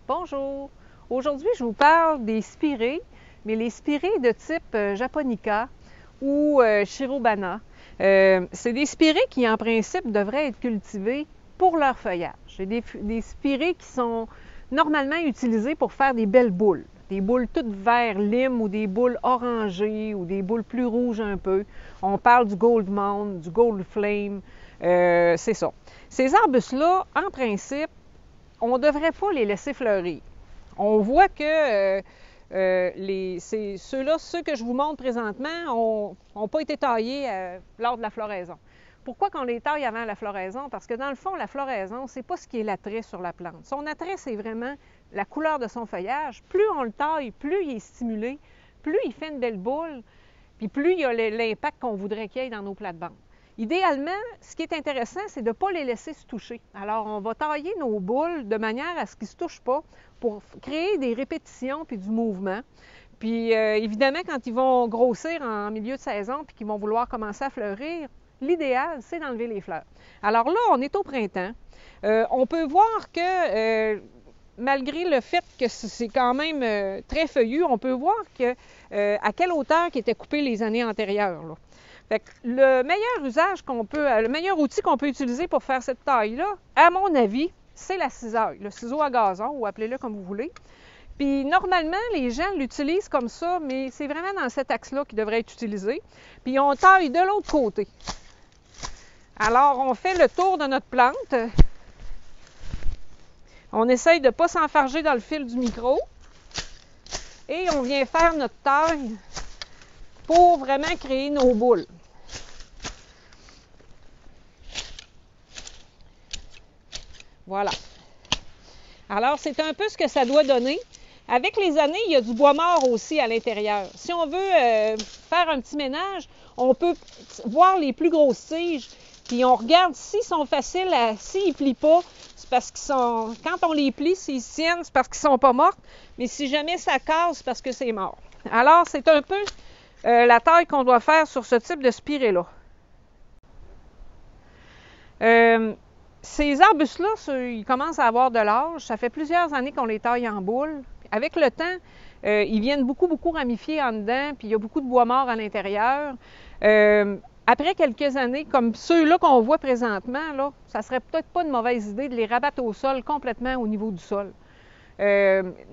Bonjour! Aujourd'hui, je vous parle des spirées, mais les spirées de type japonica ou shirobana. C'est des spirées qui, en principe, devraient être cultivées pour leur feuillage. C'est des spirées qui sont normalement utilisées pour faire des belles boules. Des boules toutes vert lime ou des boules orangées ou des boules plus rouges un peu. On parle du Gold Mound, du Gold Flame, c'est ça. Ces arbustes-là, en principe, on ne devrait pas les laisser fleurir. On voit que ceux que je vous montre présentement n'ont pas été taillés lors de la floraison. Pourquoi qu'on les taille avant la floraison? Parce que dans le fond, la floraison, c'est pas ce qui est l'attrait sur la plante. Son attrait, c'est vraiment la couleur de son feuillage. Plus on le taille, plus il est stimulé, plus il fait une belle boule, puis plus il y a l'impact qu'on voudrait qu'il y ait dans nos plates-bandes. Idéalement, ce qui est intéressant, c'est de ne pas les laisser se toucher. Alors, on va tailler nos boules de manière à ce qu'ils ne se touchent pas pour créer des répétitions puis du mouvement. Puis, évidemment, quand ils vont grossir en milieu de saison puis qu'ils vont vouloir commencer à fleurir, l'idéal, c'est d'enlever les fleurs. Alors là, on est au printemps. On peut voir que, malgré le fait que c'est quand même très feuillu, on peut voir que, à quelle hauteur qui étaient coupées les années antérieures, là. Fait que le meilleur outil qu'on peut utiliser pour faire cette taille-là, à mon avis, c'est la cisaille, le ciseau à gazon, ou appelez-le comme vous voulez. Puis normalement, les gens l'utilisent comme ça, mais c'est vraiment dans cet axe-là qu'il devrait être utilisé. Puis on taille de l'autre côté. Alors, on fait le tour de notre plante. On essaye de ne pas s'enfarger dans le fil du micro. Et on vient faire notre taille pour vraiment créer nos boules. Voilà. Alors, c'est un peu ce que ça doit donner. Avec les années, il y a du bois mort aussi à l'intérieur. Si on veut faire un petit ménage, on peut voir les plus grosses tiges, puis on regarde s'ils sont faciles, s'ils ne plient pas, c'est parce qu'ils sont... Quand on les plie, s'ils se tiennent, c'est parce qu'ils ne sont pas morts, mais si jamais ça casse, c'est parce que c'est mort. Alors, c'est un peu la taille qu'on doit faire sur ce type de spirée-là. Ces arbustes-là, ils commencent à avoir de l'âge. Ça fait plusieurs années qu'on les taille en boule. Avec le temps, ils viennent beaucoup ramifier en dedans, puis il y a beaucoup de bois mort à l'intérieur. Après quelques années, comme ceux-là qu'on voit présentement, là, ça serait peut-être pas une mauvaise idée de les rabattre au sol complètement au niveau du sol.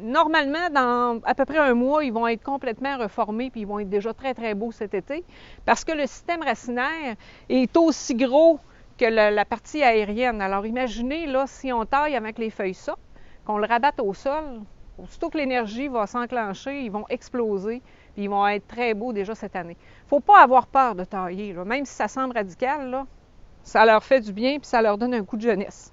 Normalement, dans à peu près un mois, ils vont être complètement reformés, puis ils vont être déjà très beaux cet été, parce que le système racinaire est aussi gros que la partie aérienne. Alors imaginez, là, si on taille avec les feuilles sortent, qu'on le rabatte au sol, aussitôt que l'énergie va s'enclencher, ils vont exploser, puis ils vont être très beaux déjà cette année. Il ne faut pas avoir peur de tailler, là. Même si ça semble radical, là, ça leur fait du bien, puis ça leur donne un coup de jeunesse.